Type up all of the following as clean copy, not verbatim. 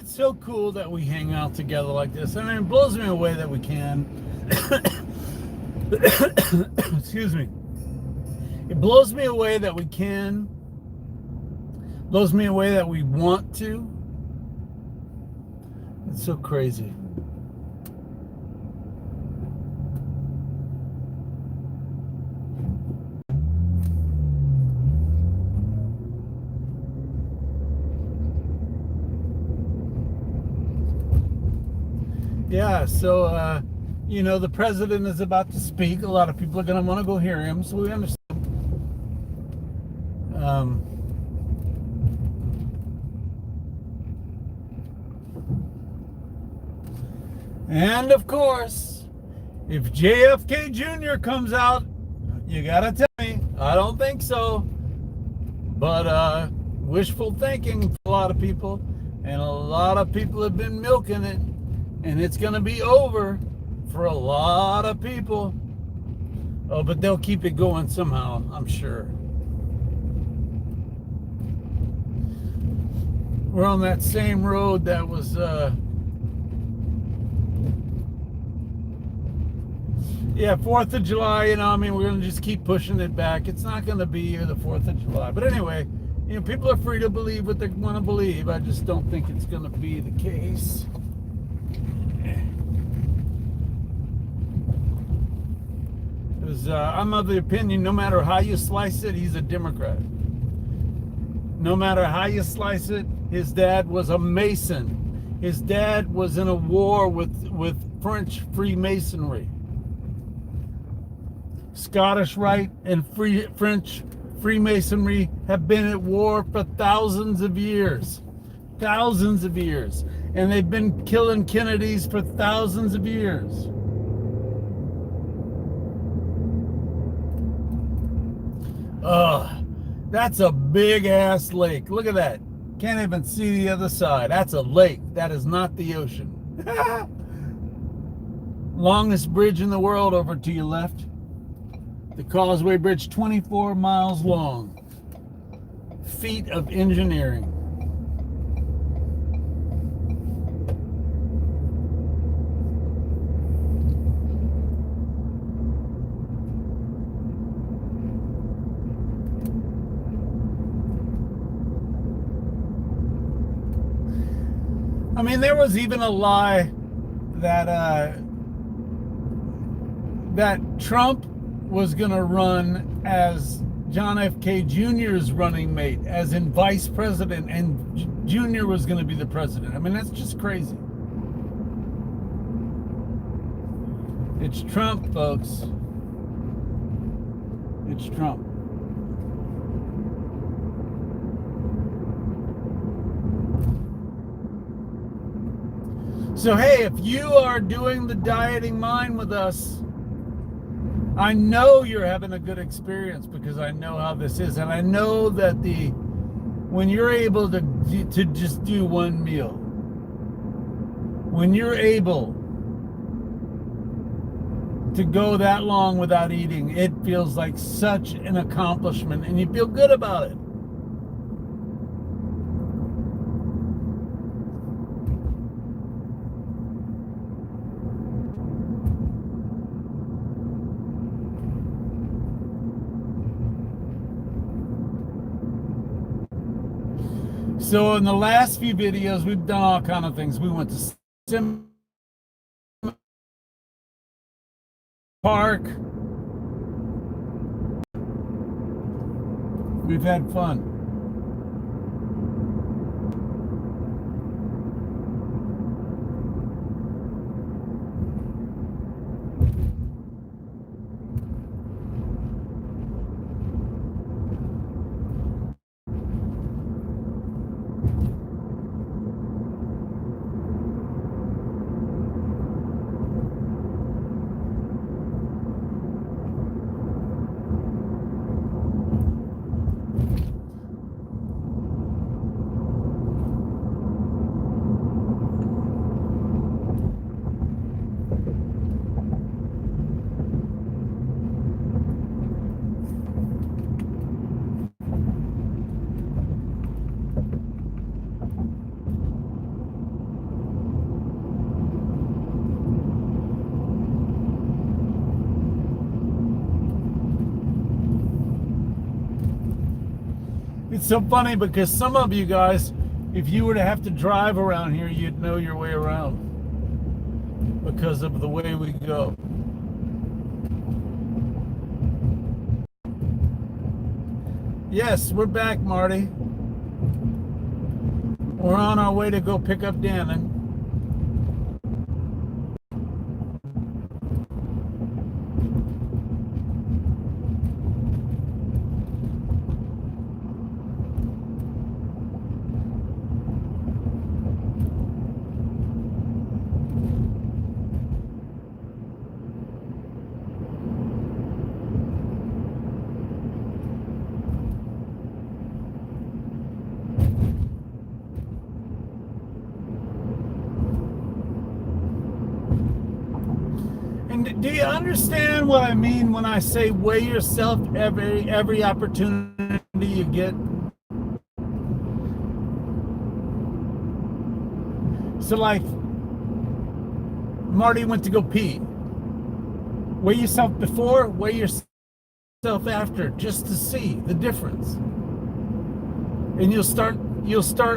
So cool that we hang out together like this. I mean, it blows me away that we can. Excuse me. It blows me away that we can. Blows me away that we want to. It's so crazy. Yeah, so, you know, the president is about to speak. A lot of people are going to want to go hear him, so we understand. And, of course, if JFK Jr. comes out, you got to tell me. I don't think so. But wishful thinking for a lot of people. And a lot of people have been milking it. And it's going to be over for a lot of people. Oh, but they'll keep it going somehow, I'm sure. We're on that same road that was... yeah, 4th of July, you know, I mean, we're going to just keep pushing it back. It's not going to be here the 4th of July. But anyway, you know, people are free to believe what they want to believe. I just don't think it's going to be the case. Because I'm of the opinion, no matter how you slice it, he's a Democrat. No matter how you slice it, his dad was a Mason. His dad was in a war with French Freemasonry. Scottish Rite and French Freemasonry have been at war for thousands of years. Thousands of years. And they've been killing Kennedys for thousands of years. Ugh, that's a big ass lake. Look at that. Can't even see the other side. That's a lake. That is not the ocean. Longest bridge in the world over to your left. The Causeway Bridge, 24 miles long. Feat of engineering. I mean, there was even a lie that that Trump was going to run as John F. K. Jr.'s running mate, as in vice president, and Jr. was going to be the president. I mean, that's just crazy. It's Trump, folks. It's Trump. So, hey, if you are doing the dieting mind with us, I know you're having a good experience because I know how this is. And I know that when you're able to just do one meal, when you're able to go that long without eating, it feels like such an accomplishment and you feel good about it. So in the last few videos, we've done all kind of things. We went to park. We've had fun. It's so funny because some of you guys, if you were to have to drive around here, you'd know your way around because of the way we go. Yes, we're back, Marty. We're on our way to go pick up Dannon. Do you understand what I mean when I say weigh yourself every opportunity you get? So like, Marty went to go pee. Weigh yourself before, weigh yourself after, just to see the difference. And you'll start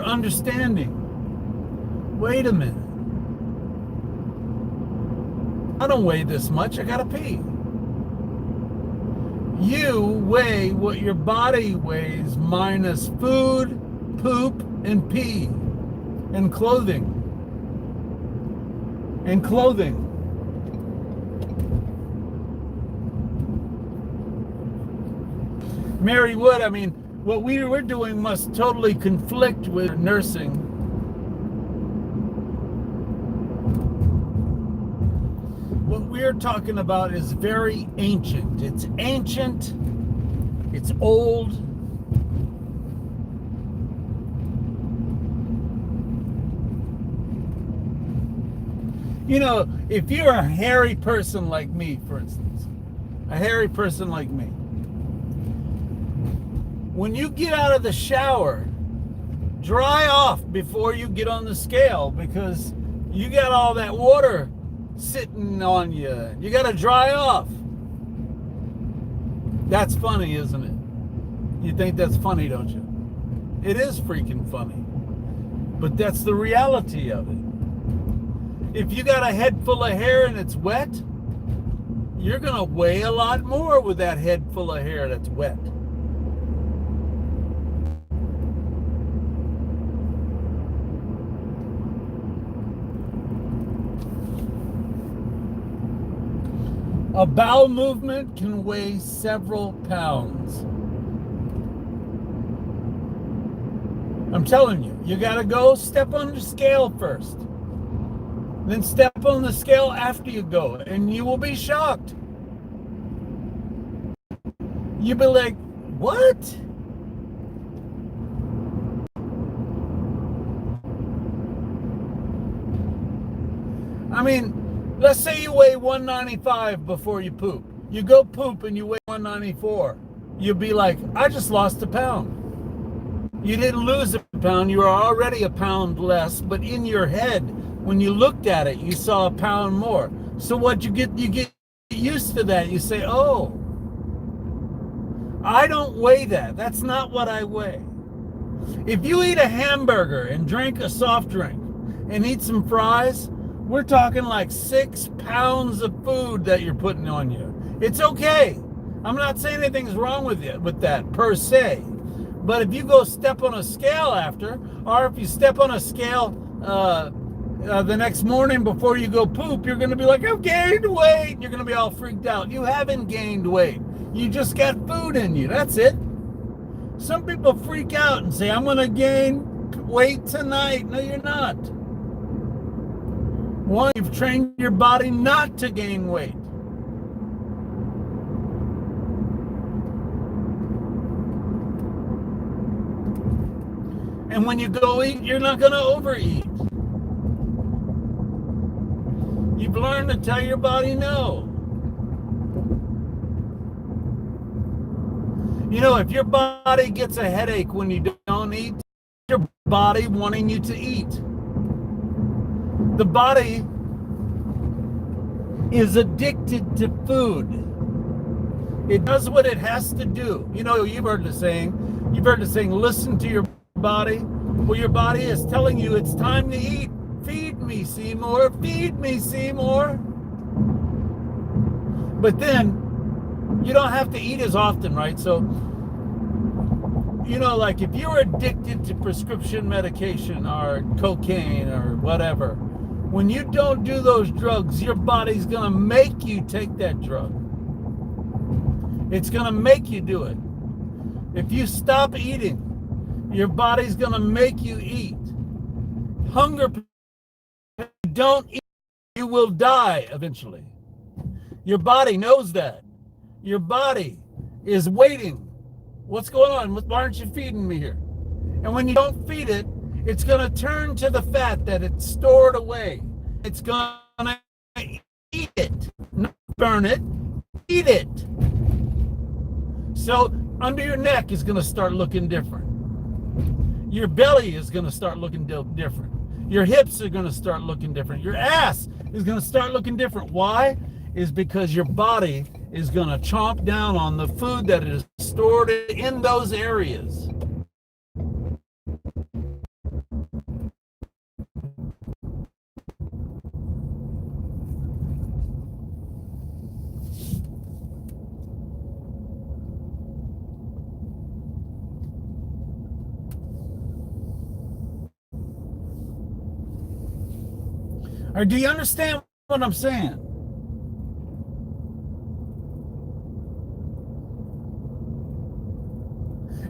understanding. Wait a minute. I don't weigh this much. I gotta pee. You weigh what your body weighs minus food, poop, and pee, and clothing. And clothing. Mary Wood, I mean, what we were doing must totally conflict with nursing. What we're talking about is very ancient. It's ancient. It's old. You know, if you're a hairy person like me, for instance, a hairy person like me, when you get out of the shower, dry off before you get on the scale, because you got all that water sitting on you. You got to dry off. That's funny, isn't it? You think that's funny, don't you? It is freaking funny. But that's the reality of it. If you got a head full of hair and it's wet, you're going to weigh a lot more with that head full of hair that's wet. A bowel movement can weigh several pounds. I'm telling you, you gotta go step on the scale first. Then step on the scale after you go, and you will be shocked. You'll be like, what? I mean, let's say you weigh 195 before you poop. You go poop and you weigh 194. You'll be like, I just lost a pound. You didn't lose a pound. You were already a pound less, but in your head, when you looked at it, you saw a pound more. So what you get used to that. You say, oh, I don't weigh that. That's not what I weigh. If you eat a hamburger and drink a soft drink and eat some fries, we're talking like 6 pounds of food that you're putting on you. It's okay. I'm not saying anything's wrong with you with that per se. But if you go step on a scale after, or if you step on a scale the next morning before you go poop, you're going to be like, I've gained weight. You're going to be all freaked out. You haven't gained weight. You just got food in you. That's it. Some people freak out and say, I'm going to gain weight tonight. No, you're not. One, you've trained your body not to gain weight. And when you go eat, you're not going to overeat. You've learned to tell your body no. You know, if your body gets a headache when you don't eat, your body wanting you to eat. The body is addicted to food. It does what it has to do. You know, you've heard the saying, listen to your body. Well, your body is telling you it's time to eat. Feed me, Seymour. Feed me, Seymour. But then you don't have to eat as often, right? So, you know, like if you're addicted to prescription medication or cocaine or whatever, when you don't do those drugs, your body's going to make you take that drug. It's going to make you do it. If you stop eating, your body's going to make you eat. Hunger, if you don't eat, you will die eventually. Your body knows that. Your body is waiting. What's going on? Why aren't you feeding me here? And when you don't feed it, it's going to turn to the fat that it's stored away. It's going to eat it, not burn it, eat it. So under your neck is going to start looking different. Your belly is going to start looking different. Your hips are going to start looking different. Your ass is going to start looking different. Why? Is because your body is going to chomp down on the food that is stored in those areas. Or do you understand what I'm saying?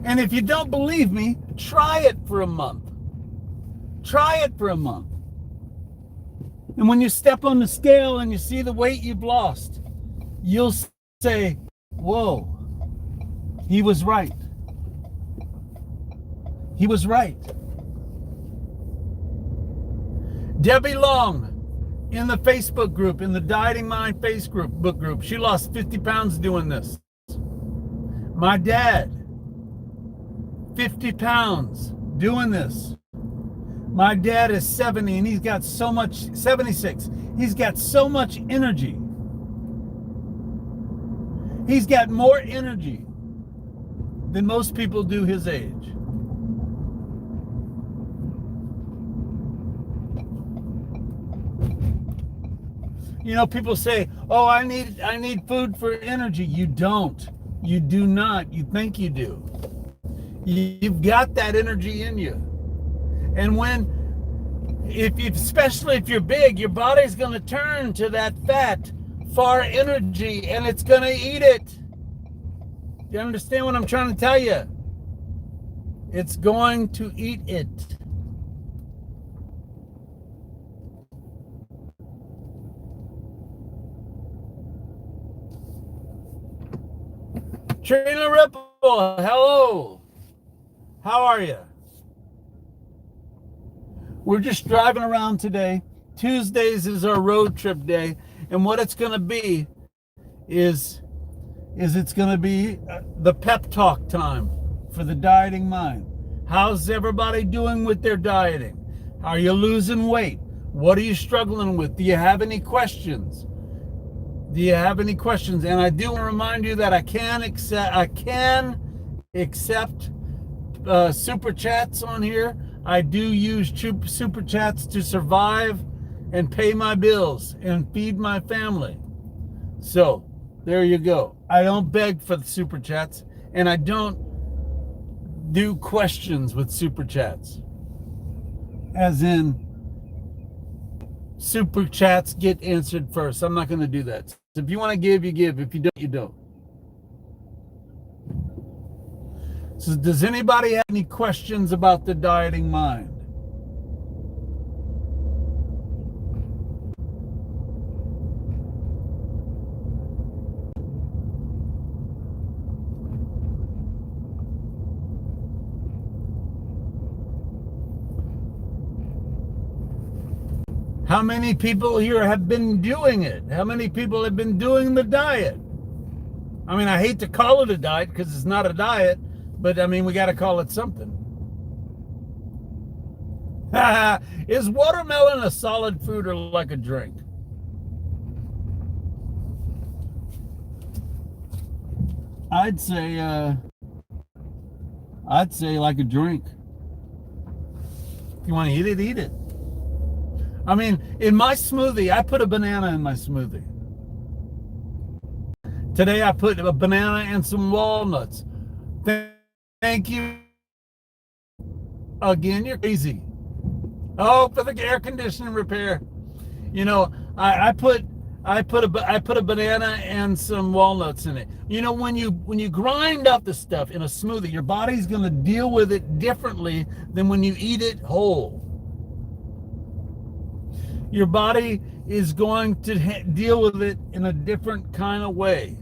And if you don't believe me, try it for a month. Try it for a month. And when you step on the scale and you see the weight you've lost, you'll say, whoa, he was right. He was right. Debbie Long in the Facebook group, in the Dieting Mind Facebook group, she lost 50 pounds doing this. My dad, 50 pounds doing this. My dad is 70 and he's got so much, 76. He's got so much energy. He's got more energy than most people do his age. You know, people say, "Oh, I need food for energy." You don't. You do not. You think you do. You've got that energy in you. And especially if you're big, your body's going to turn to that fat for energy and it's going to eat it. You understand what I'm trying to tell you? It's going to eat it. Trina Ripple, hello. How are you? We're just driving around today. Tuesdays is our road trip day. And what it's going to be is it's going to be the pep talk time for the dieting mind. How's everybody doing with their dieting? Are you losing weight? What are you struggling with? Do you have any questions? Do you have any questions? And I do want to remind you that I can accept super chats on here. I do use super chats to survive and pay my bills and feed my family. So there you go. I don't beg for the super chats, and I don't do questions with super chats. As in, super chats get answered first. I'm not going to do that. So if you want to give, you give. If you don't, you don't. So does anybody have any questions about the dieting mind? How many people here have been doing it? How many people have been doing the diet? I mean, I hate to call it a diet because it's not a diet, but I mean, we got to call it something. Is watermelon a solid food or like a drink? I'd say like a drink. If you want to eat it, eat it. I mean, in my smoothie, I put a banana in my smoothie. Today I put a banana and some walnuts. Thank you. Again, you're crazy. Oh, for the air conditioning repair. You know, I put a banana and some walnuts in it. You know, when you grind up the stuff in a smoothie, your body's going to deal with it differently than when you eat it whole. Your body is going to deal with it in a different kind of way.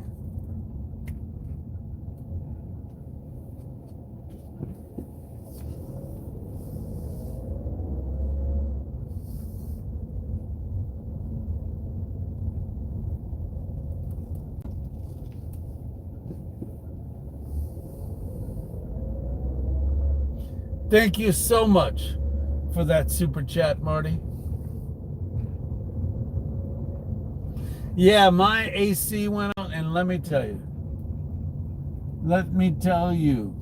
Thank you so much for that super chat, Marty. Yeah, my AC went out, and let me tell you,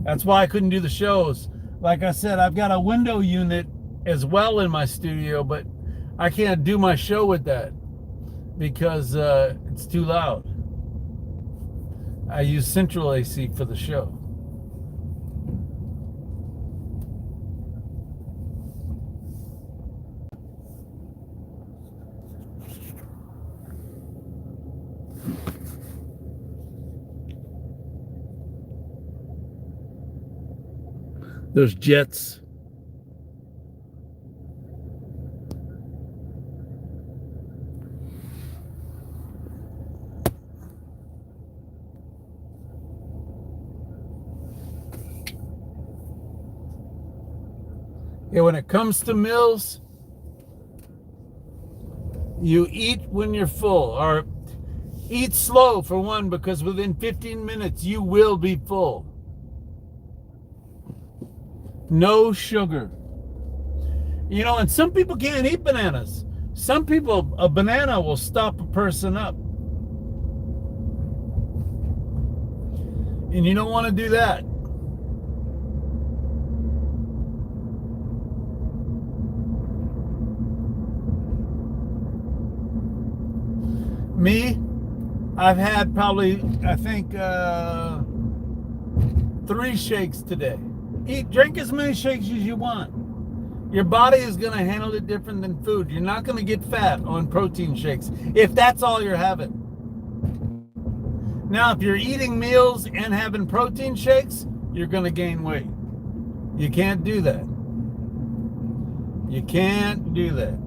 that's why I couldn't do the shows. Like I said, I've got a window unit as well in my studio, but I can't do my show with that because it's too loud. I use central AC for the show. Those jets. Yeah, when it comes to meals, you eat when you're full, or eat slow for one, because within 15 minutes you will be full. No sugar. You know, and some people can't eat bananas. Some people, a banana will stop a person up. And you don't want to do that. Me, I've had probably, I think, 3 shakes today. Drink as many shakes as you want. Your body is going to handle it different than food. You're not going to get fat on protein shakes if that's all you're having. Now, if you're eating meals and having protein shakes, you're going to gain weight. You can't do that. You can't do that.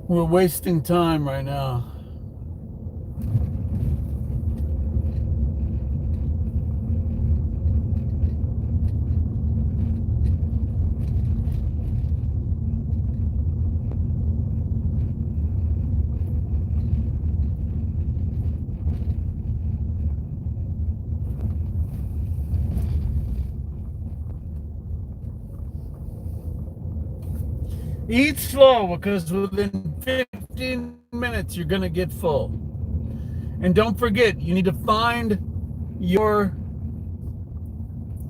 We're wasting time right now. Eat slow, because within 15 minutes you're going to get full. And don't forget, you need to find your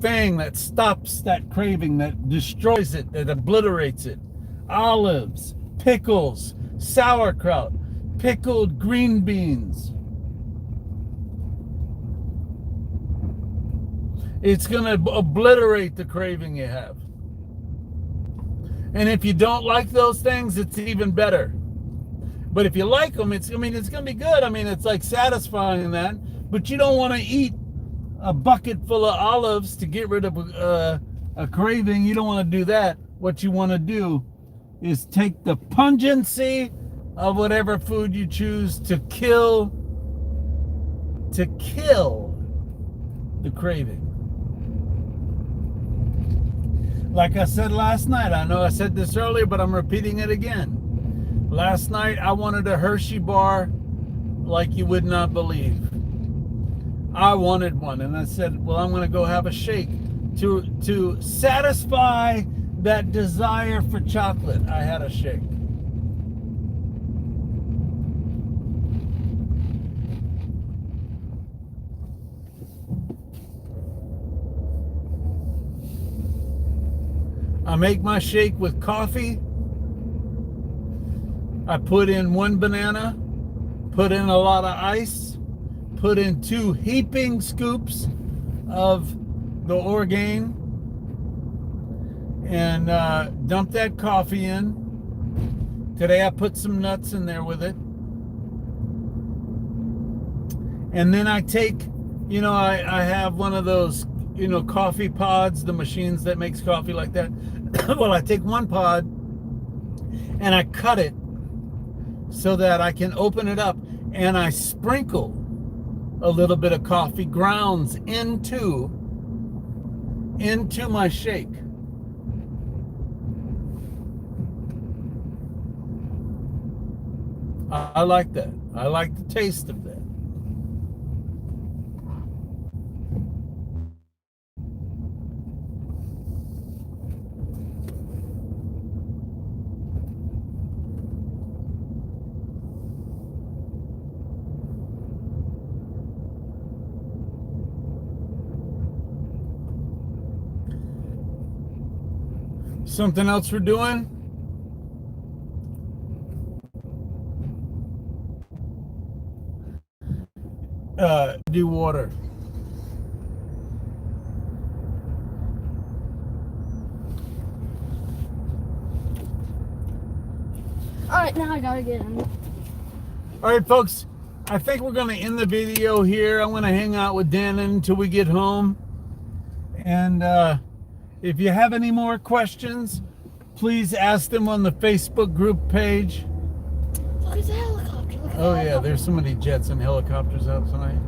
thing that stops that craving, that destroys it, that obliterates it. Olives, pickles, sauerkraut, pickled green beans. It's going to obliterate the craving you have. And if you don't like those things, it's even better. But if you like them, it's going to be good. It's like satisfying in that. But you don't want to eat a bucket full of olives to get rid of a craving. You don't want to do that. What you want to do is take the pungency of whatever food you choose to kill the craving. Like I said last night, I know I said this earlier, but I'm repeating it again. Last night, I wanted a Hershey bar like you would not believe. I wanted one, and I said, well, I'm going to go have a shake to satisfy that desire for chocolate. I had a shake. I make my shake with coffee. I put in 1 banana, put in a lot of ice, put in 2 heaping scoops of the Orgain, and dump that coffee in. Today I put some nuts in there with it. And then I take, I have one of those, coffee pods, the machines that makes coffee like that. Well, I take 1 pod and I cut it so that I can open it up, and I sprinkle a little bit of coffee grounds into my shake. I like that. I like the taste of that. Something else we're doing? Do water. Alright, now I gotta get him. All right, folks. I think we're going to end the video here. I'm going to hang out with Dan until we get home. And if you have any more questions, please ask them on the Facebook group page. Look, it's a helicopter. Look at Oh, the yeah, helicopter. there's so many jets and helicopters out tonight.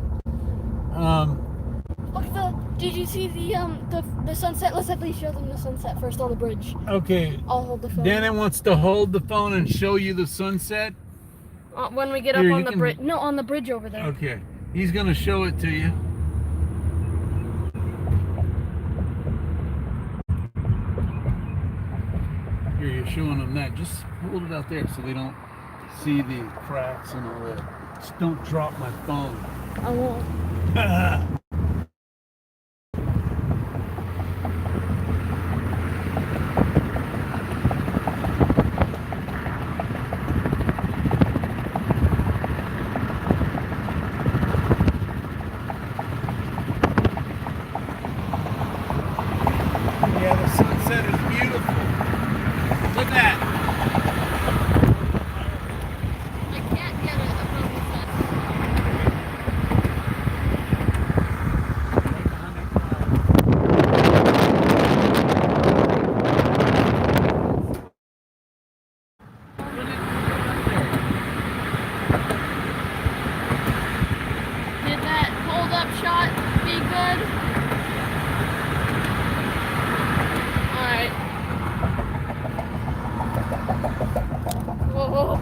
Look at the. Did you see the sunset? Let's at least show them the sunset first on the bridge. Okay. I'll hold the phone. Dana wants to hold the phone and show you the sunset. When we get Here, up on you the bridge. No, on the bridge over there. Okay. He's going to show it to you. Here, you're showing them that. Just hold it out there so they don't see the cracks and all that. Just don't drop my phone. I won't. Yeah, the sunset is beautiful. Look at that. I can't get it above the Did that hold up shot be good? Alright. Whoa.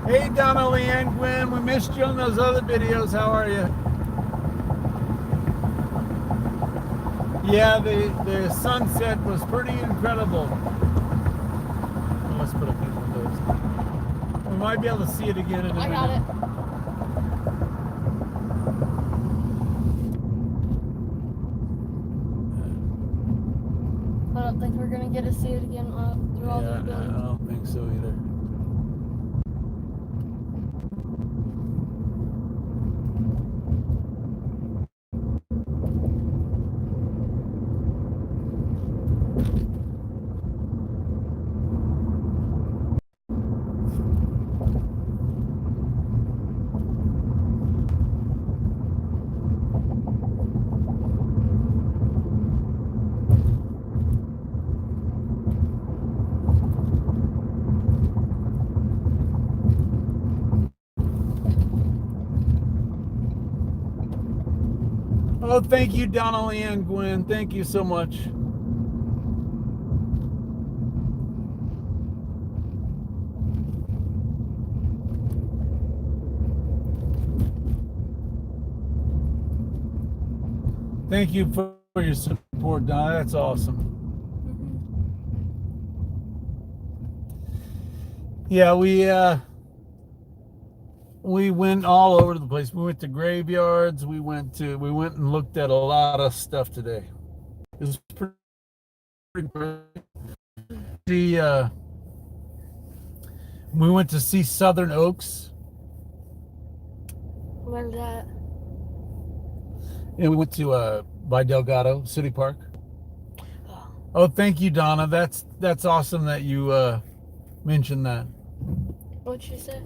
Hey, Donna, Leanne, Gwen, we missed you on those other videos. How are you? Yeah, the sunset was pretty incredible. Well, let's put a picture of those. We might be able to see it again in a minute. I got it. I don't think we're gonna get to see it again through all Yeah, these I buildings. don't think so either. Oh, thank you, Donnelly and Gwen. Thank you so much. Thank you for your support, Donna. That's awesome. Yeah, we went all over the place. We went to graveyards. We went and looked at a lot of stuff today. It was pretty great. We went to see Southern Oaks. Where's that? And we went to by Delgado City Park. Oh. Oh, thank you, Donna. That's awesome that you mentioned that. What'd she say?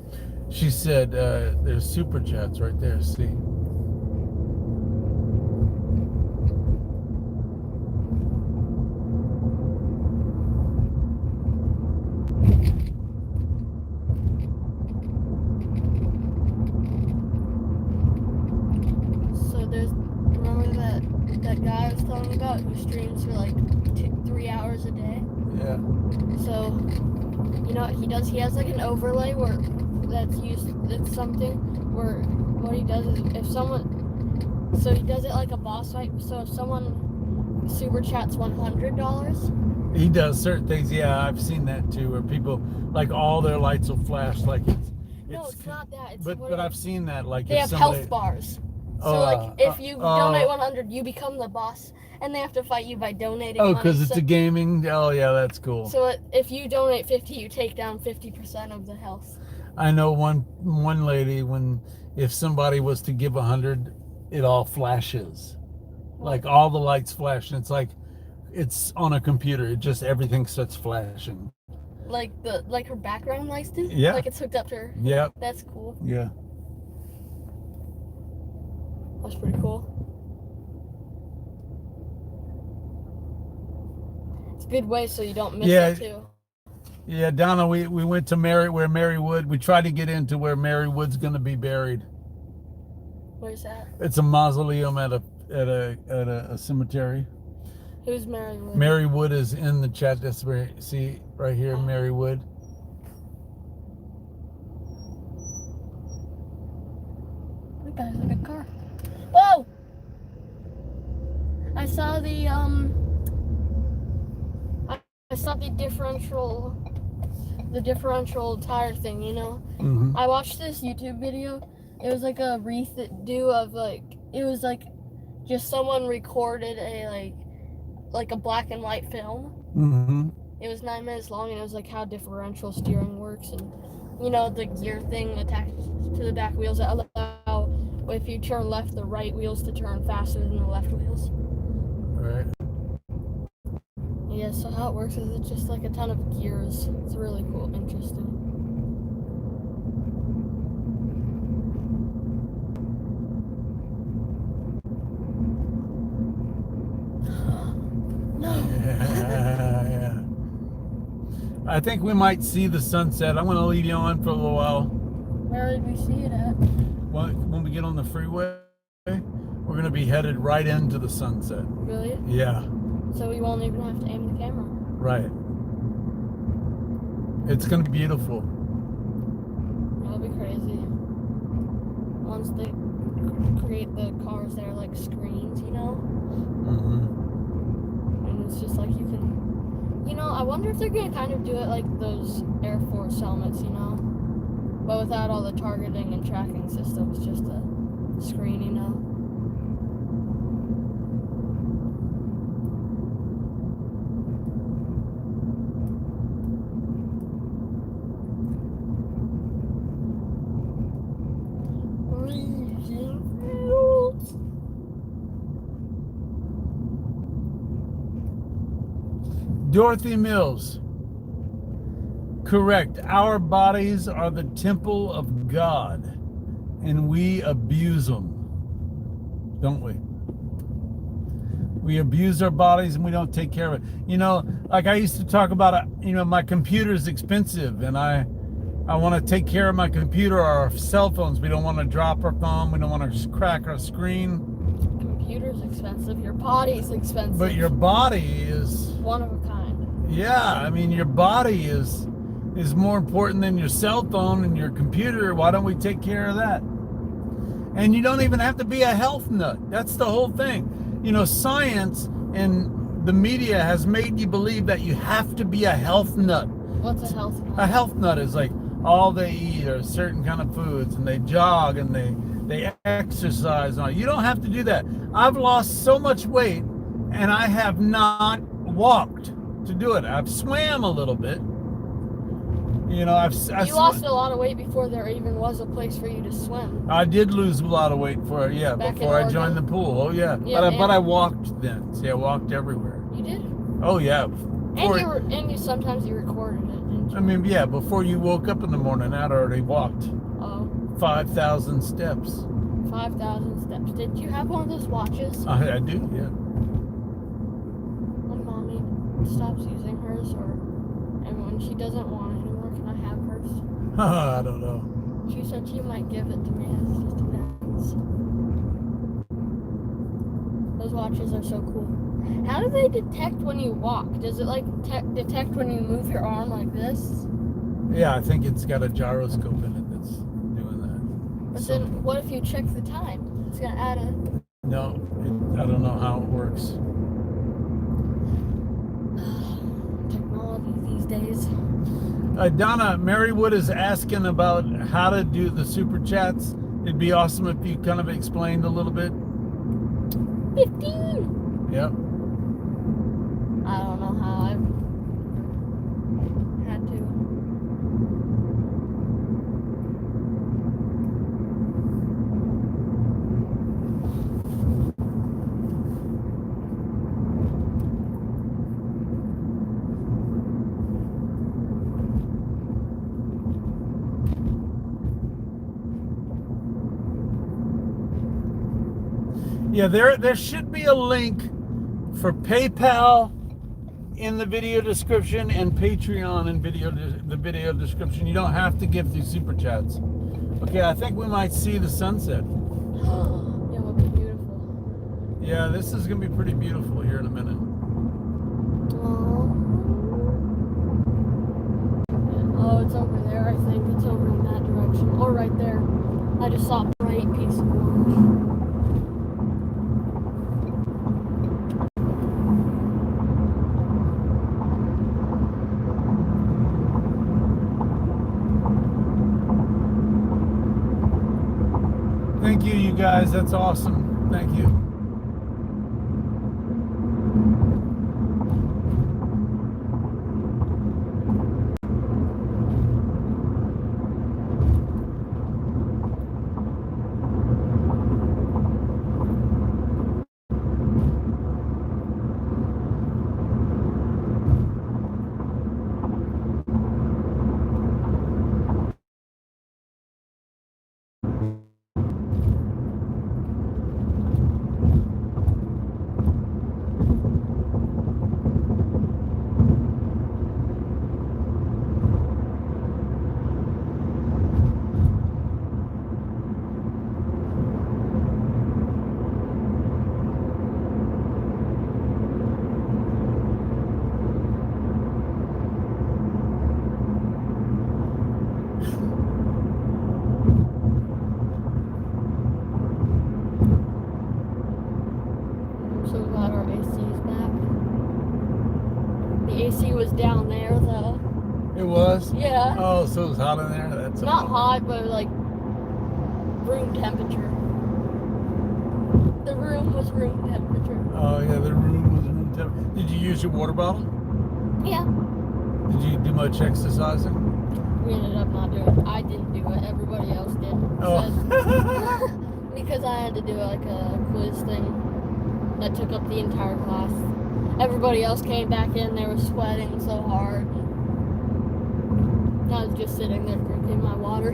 She said there's super chats right there. See. So remember that guy I was telling you about who streams for like 3 hours a day? Yeah. So, you know what he does? He has like an overlay that's something where what he does is so he does it like a boss fight. So if someone super chats $100, He does certain things. Yeah, I've seen that too, where people like all their lights will flash like it's. no, it's not that. It's But I've seen that like they if have somebody, health bars. So like if you donate 100, you become the boss, and they have to fight you by donating. Oh, money. because it's a gaming. Oh yeah, that's cool. So if you donate 50, you take down 50% of the health. I know one lady if somebody was to give 100, it all flashes, like all the lights flash, and it's like It's on a computer. It just everything starts flashing. Like her background lights do? Yeah. Like it's hooked up to her. Yep. That's cool. Yeah. That's pretty cool. It's a good way so you don't miss it too. Yeah, Donna, we went to where Mary Wood. We tried to get into where Mary Wood's going to be buried. Where's that? It's a mausoleum at a cemetery. Who's Mary Wood? Mary Wood is in the chat. That's where, see right here, Mary Wood. That is a big car. Whoa! I saw the differential tire thing, you know? Mm-hmm. I watched this YouTube video. It was like a wreath of like, it was like just someone recorded a like a black and white film. Mm-hmm. It was 9 minutes long, and it was like how differential steering works, and you know, the gear thing attached to the back wheels that allow, if you turn left, the right wheels to turn faster than the left wheels. Right. Yeah, so how it works is it's just like a ton of gears. It's really cool, interesting. No. Yeah. I think we might see the sunset. I'm going to leave you on for a little while. Where did we see it at? When we get on the freeway, we're going to be headed right into the sunset. Really? Yeah. So we won't even have to aim the camera. Right. It's going to be beautiful. That'll be crazy. Once they create the cars that are like screens, you know? Mm-hmm. And it's just like you can, you know, I wonder if they're going to kind of do it like those Air Force helmets, you know? But without all the targeting and tracking systems, just a screen, you know? Dorothy Mills. Correct. Our bodies are the temple of God, and we abuse them, don't we? We abuse our bodies and we don't take care of it. You know, like I used to talk about, you know, my computer's expensive, and I want to take care of my computer or our cell phones. We don't want to drop our phone. We don't want to crack our screen. Computer's expensive. Your body's expensive. But your body is one of a kind. Yeah, I mean, your body is more important than your cell phone and your computer. Why don't we take care of that? And you don't even have to be a health nut. That's the whole thing. You know, science and the media has made you believe that you have to be a health nut. What's a health nut? A health nut is like all they eat are certain kind of foods, and they jog and they exercise. You don't have to do that. I've lost so much weight, and I have not walked to do it. I've swam a little bit. You know, you lost a lot of weight before there even was a place for you to swim. I did lose a lot of weight before I joined the pool. Oh yeah, but I walked then. See, I walked everywhere. You did? Oh yeah. And you sometimes you recorded it, didn't you? I mean, yeah. Before you woke up in the morning, I'd already walked 5,000 steps. 5,000 steps. Did you have one of those watches? I do, yeah. When Mommy stops using hers, and when she doesn't want it anymore, can I have hers? I don't know. She said she might give it to me. It just depends. Those watches are so cool. How do they detect when you walk? Does it like detect when you move your arm like this? Yeah, I think it's got a gyroscope in it that's doing that. But then what if you check the time? It's gonna add a... No, I don't know how it works. Technology these days. Donna, Mary Wood is asking about how to do the super chats. It'd be awesome if you kind of explained a little bit. 15! Yep. I don't know how I've had to. Yeah, there should be a link for PayPal in the video description and Patreon in the video description. You don't have to give through super chats. Okay, I think we might see the sunset. Yeah, it would be beautiful. Yeah, this is gonna be pretty beautiful here in a minute. Oh, it's over there. I think it's over in that direction, or right there. I just saw a bright piece of orange. Thank you, you guys. That's awesome. Thank you. So glad our AC's back. The AC was down there though. It was? Yeah. Oh, so it was hot in there? That's Not hot, but like room temperature. The room was room temperature. Oh, yeah, the room was room temperature. Did you use your water bottle? Yeah. Did you do much exercising? We ended up not doing it. I didn't do it. Everybody else did. Oh. Because I had to do like a quiz thing that took up the entire class. Everybody else came back in. They were sweating so hard. I was just sitting there drinking my water.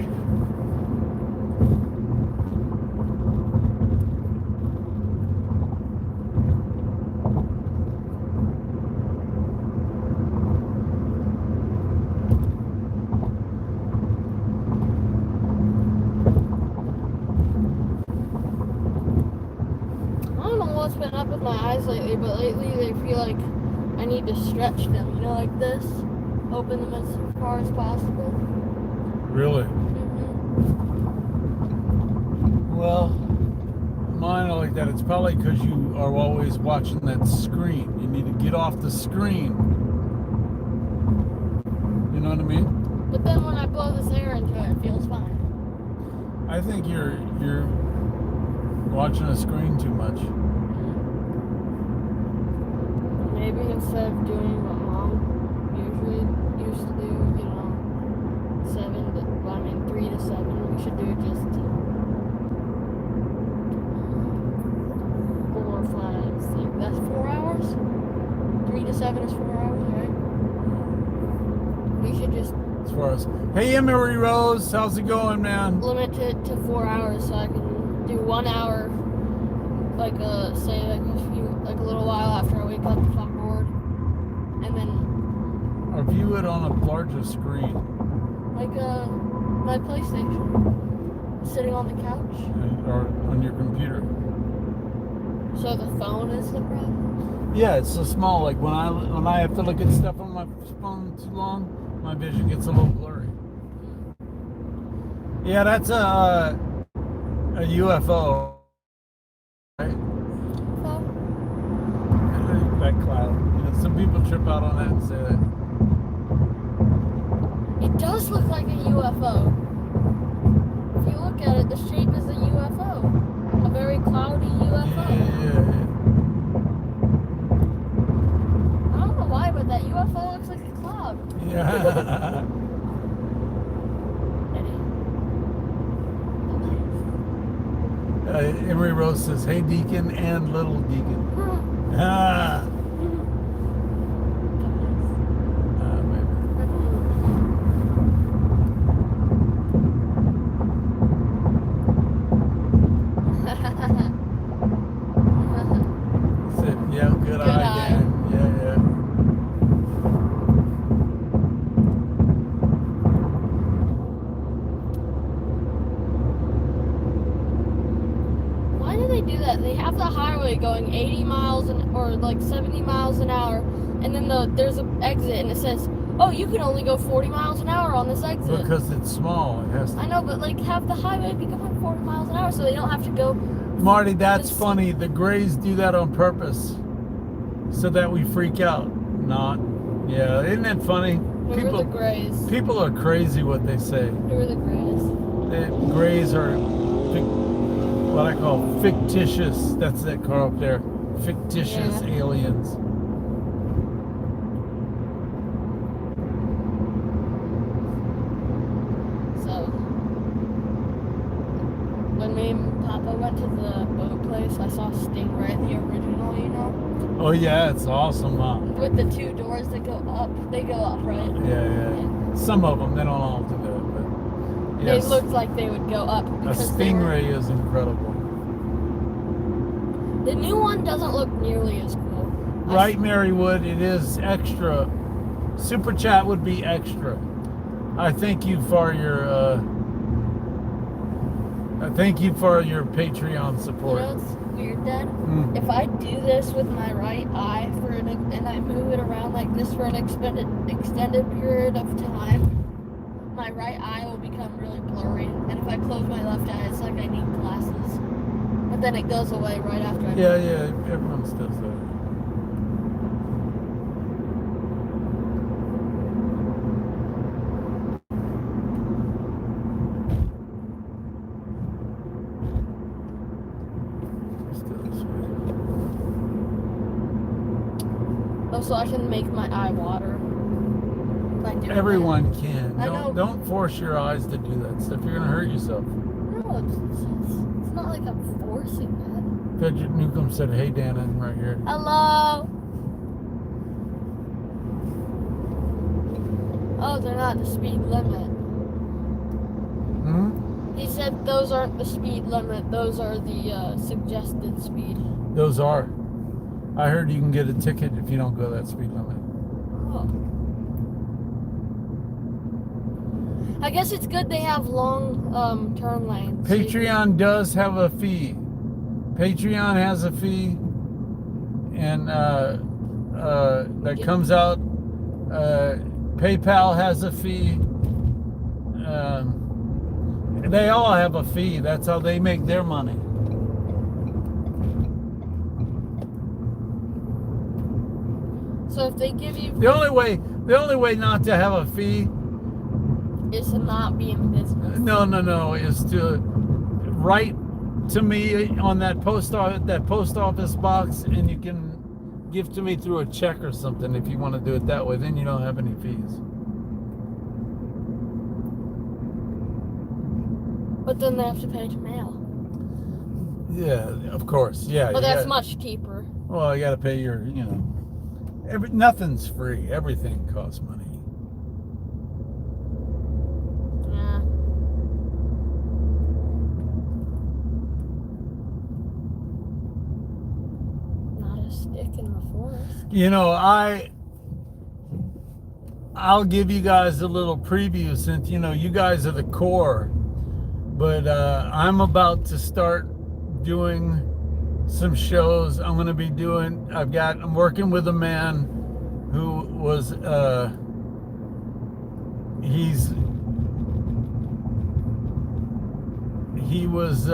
I don't know what's been up with my eyes lately, but lately they feel like I need to stretch them, you know, like this. Open them as far as possible. Really? Mm-hmm. Well, mine are like that. It's probably because you are always watching that screen. You need to get off the screen. You know what I mean? But then when I blow this air into it, it feels fine. I think you're watching a screen too much. Maybe instead of doing what Mom usually used to do, you know, 3 to 7, we should do just 4 or 5, 6. That's 4 hours? 3 to 7 is 4 hours, right? We should just As far as, hey Emery Rose, how's it going, man? limit it to 4 hours so I can do 1 hour, like say like a little while after I wake up if I'm bored, and then Or view it on a larger screen. like my PlayStation sitting on the couch. Or on your computer. So the phone is the problem. Yeah, it's so small. Like when I have to look at stuff on my phone too long, my vision gets a little blurry. Yeah, that's a UFO. Right? Phone? That cloud. You know, some people trip out on that and say that. It does look like a UFO. If you look at it, the shape is a UFO. A very cloudy UFO. Yeah. I don't know why, but that UFO looks like a cloud. Yeah. Emery Rose says, hey Deacon and little Deacon. Ah. Yeah, good eye, Dan. Yeah. Why do they do that? They have the highway going 80 miles or like 70 miles an hour, and then there's an exit, and it says, "Oh, you can only go 40 miles an hour on this exit." Because it's small. It has to. I know, but like have the highway be going 40 miles an hour so they don't have to go. Marty, that's funny. The Grays do that on purpose so that we freak out. Not. Yeah, isn't that funny? Who are the Grays? People are crazy what they say. Who are the Grays? The Grays are what I call fictitious. That's that car up there. Fictitious aliens. So, when me and Papa went to the boat place, I saw Stingray, the original, you know? Oh yeah, it's awesome, huh? With the two doors that go up. They go up, right? Yeah. Some of them, they don't all do that, but yes. They looked like they would go up. A Because Stingray is incredible. The new one doesn't look nearly as cool. Right, Marywood, it is extra. Super Chat would be extra. I thank you for your Patreon support. You know what's weird, Dad? If I do this with my right eye and I move it around like this for an extended period of time, my right eye will become really blurry. And if I close my left eye, it's like I need glasses. But then it goes away right after I Yeah, everyone does that. Oh, so I can make my eye water. Everyone can. I know. Don't force your eyes to do that stuff. You're gonna hurt yourself. No, it's not like I'm forcing it. Frederick Newcomb said, "Hey, Dan, I'm right here." Hello. Oh, they're not the speed limit. He said those aren't the speed limit. Those are the suggested speed. Those are. I heard you can get a ticket if you don't go that speed limit. Oh. I guess it's good they have long turn lanes. Patreon does have a fee. Patreon has a fee, and that comes out. PayPal has a fee. They all have a fee. That's how they make their money. So if they give you The only way not to have a fee is to not be in business. No, is to write to me on that post office box, and you can give to me through a check or something if you want to do it that way. Then you don't have any fees. But then they have to pay to mail. Yeah, of course. Yeah. But that's much cheaper. Well, you got to pay your, nothing's free. Everything costs money. Yeah. Not a stick in the forest. I'll give you guys a little preview since, you guys are the core. But I'm about to start doing some shows. I'm working with a man who was, he was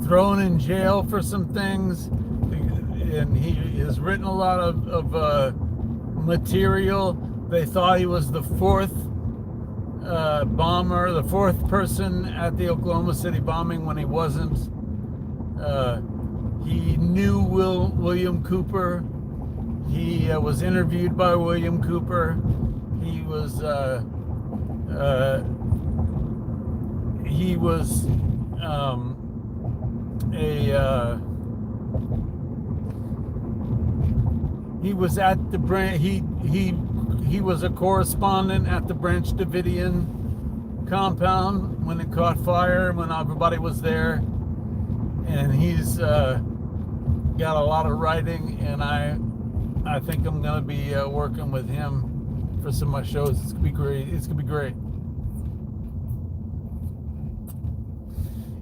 thrown in jail for some things, and he has written a lot of material. They thought he was the fourth bomber, the fourth person at the Oklahoma City bombing when he wasn't. He knew William Cooper. He was interviewed by William Cooper. He was at the branch. He was a correspondent at the Branch Davidian compound when it caught fire, when everybody was there. And got a lot of writing, and I think I'm gonna be working with him for some of my shows. It's gonna be great. It's gonna be great.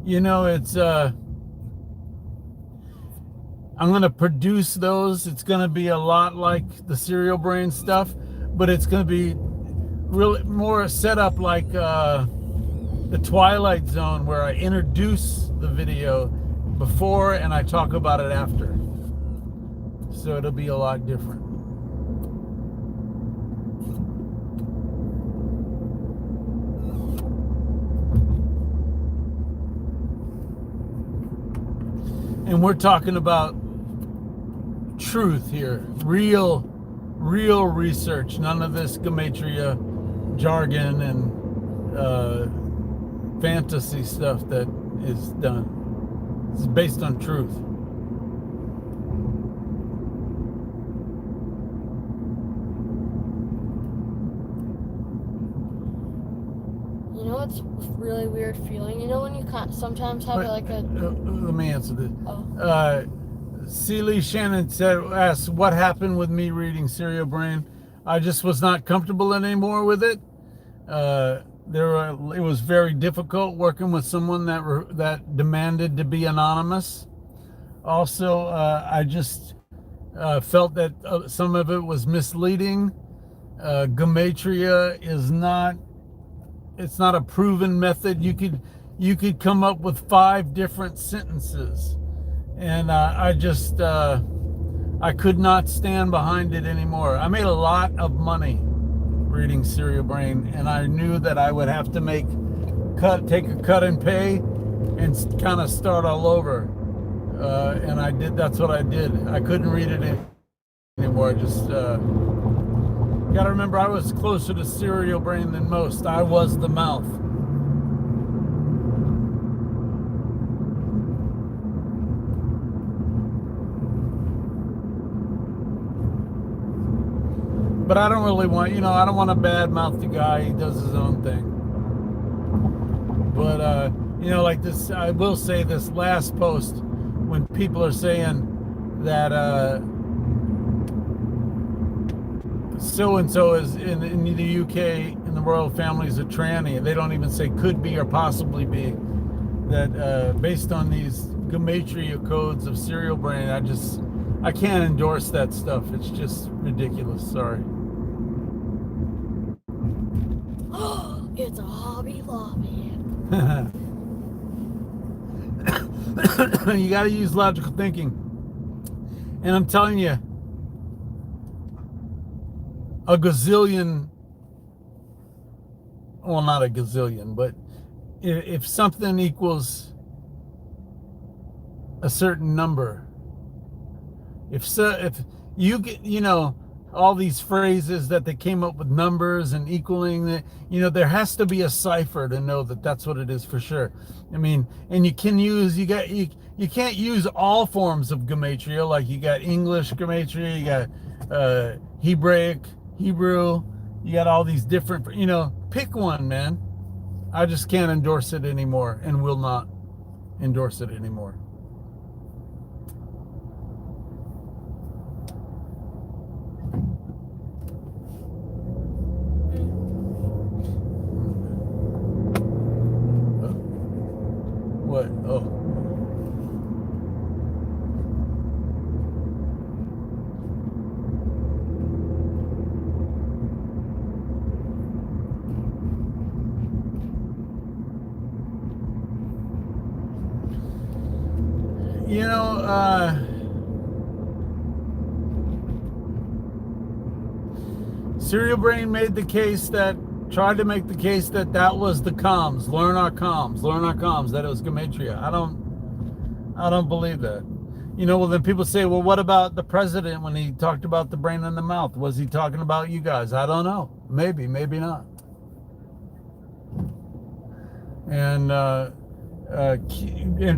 You know, it's I'm gonna produce those. It's gonna be a lot like the Serial Brain stuff, but it's gonna be really more set up like the Twilight Zone, where I introduce the video before and I talk about it after. So it'll be a lot different. And we're talking about truth here, real research, none of this gematria jargon and fantasy stuff that is done. It's based on truth. You know what's really weird feeling? You know when you sometimes have like a... Let me answer this. Oh. Celie Shannon asked, what happened with me reading Serial Brain? I just was not comfortable anymore with it. It was very difficult working with someone that demanded to be anonymous. Also, I just felt that some of it was misleading. Gematria is not a proven method. You could come up with 5 different sentences, and I could not stand behind it anymore. I made a lot of money reading Serial Brain, and I knew that I would have to take a cut and pay and kind of start all over. And I did. That's what I did. I couldn't read it anymore. I just got to remember, I was closer to Serial Brain than most. I was the mouth. But I don't really want, I don't want to badmouth the guy. He does his own thing. But, like this, I will say this last post, when people are saying that so-and-so is in the UK, in the royal family, is a tranny. They don't even say could be or possibly be. That based on these gematria codes of Serial Brain, I can't endorse that stuff. It's just ridiculous. Sorry. It's a Hobby Lobby. You got to use logical thinking. And I'm telling you, a gazillion, well, not a gazillion, but if something equals a certain number, if you get, all these phrases that they came up with, numbers and equaling, there has to be a cipher to know that that's what it is for sure. I mean, and you can't use all forms of gematria. Like you got English gematria, you got Hebraic, Hebrew, you got all these different, pick one, man. I just can't endorse it anymore and will not endorse it anymore. What? Oh. Serial Brain tried to make the case that was the comms, learn our comms, that it was gematria. I don't believe that. Well, then people say, well, what about the president when he talked about the brain and the mouth? Was he talking about you guys? I don't know. Maybe not. And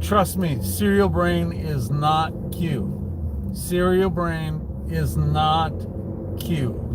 trust me, Serial Brain is not Q. Serial Brain is not Q.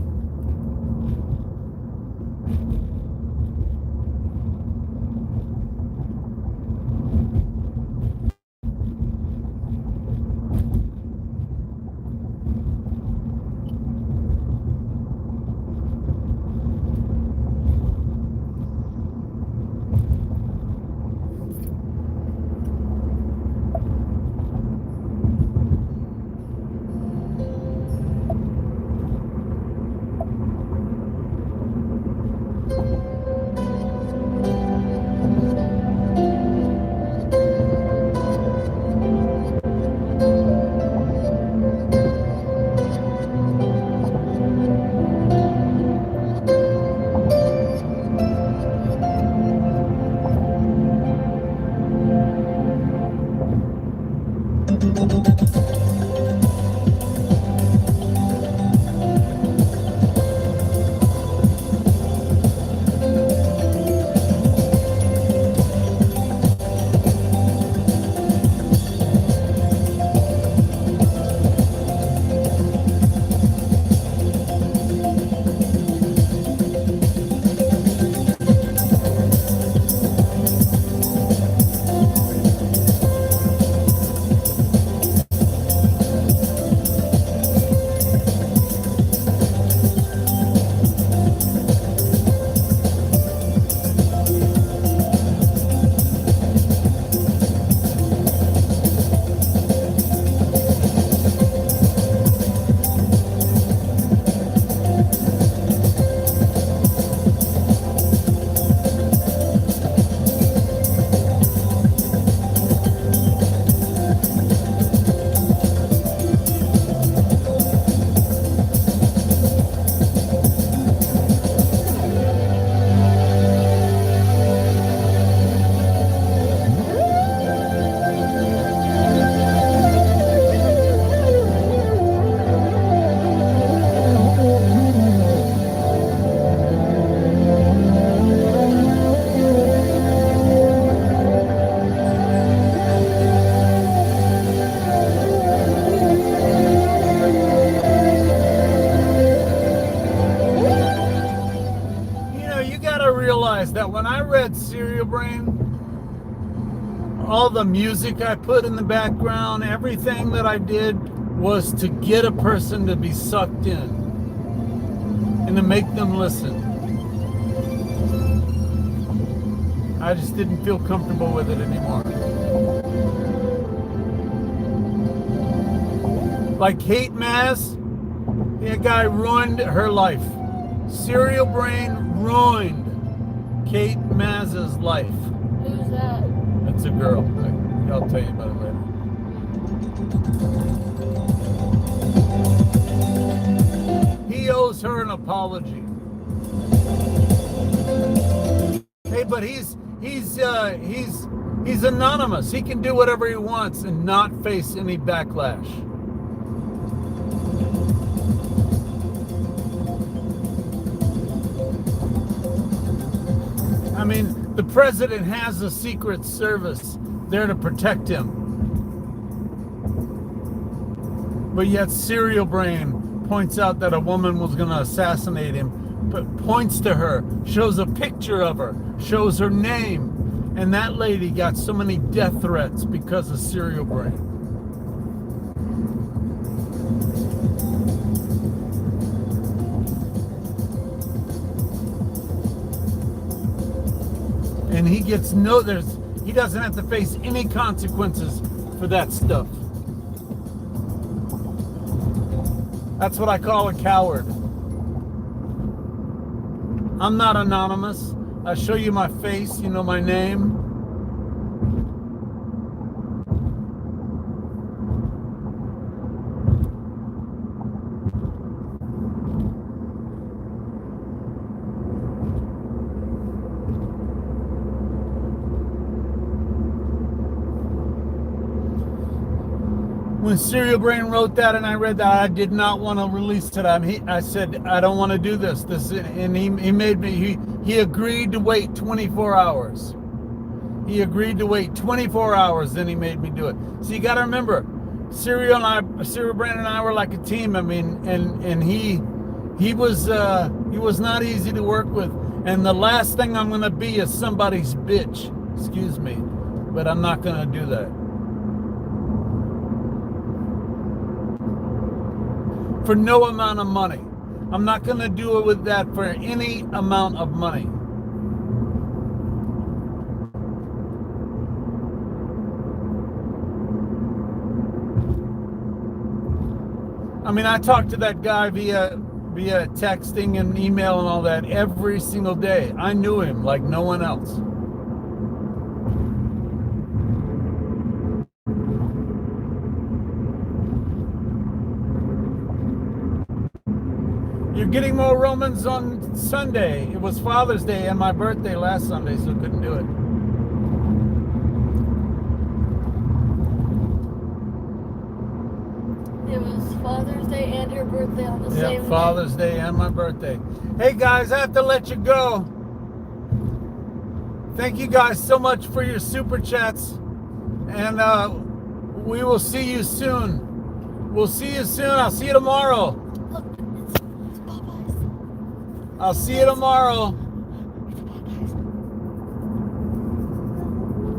Cereal Brain, all the music I put in the background, everything that I did was to get a person to be sucked in and to make them listen. I just didn't feel comfortable with it anymore. Like Kate Maz, that guy ruined her life. Cereal Brain ruined Kate Maz's life. Who's that? That's a girl. I'll tell you about it later. He owes her an apology. Hey, but he's anonymous. He can do whatever he wants and not face any backlash. I mean, the president has a secret service there to protect him. But yet Cereal Brain points out that a woman was going to assassinate him, but points to her, shows a picture of her, shows her name. And that lady got so many death threats because of Cereal Brain. And he gets he doesn't have to face any consequences for that stuff. That's what I call a coward. I'm not anonymous. I show you my face, you know my name. When Cereal Brain wrote that and I read that, I did not want to release it. I said, I don't want to do this. And he made me, he agreed to wait 24 hours. He agreed to wait 24 hours, then he made me do it. So you got to remember, Cereal Brain and I were like a team. I mean, and he was not easy to work with. And the last thing I'm going to be is somebody's bitch. Excuse me, but I'm not going to do that. For no amount of money. I'm not going to do it with that for any amount of money. I mean, I talk to that guy via texting and email and all that every single day. I knew him like no one else. You're getting more Romans on Sunday. It was Father's Day and my birthday last Sunday, so couldn't do it. It was Father's Day and your birthday on the same day. Father's Day and my birthday. Hey guys, I have to let you go. Thank you guys so much for your super chats. And we will see you soon. We'll see you soon. I'll see you tomorrow. Look, it's Popeyes. I'll see you tomorrow.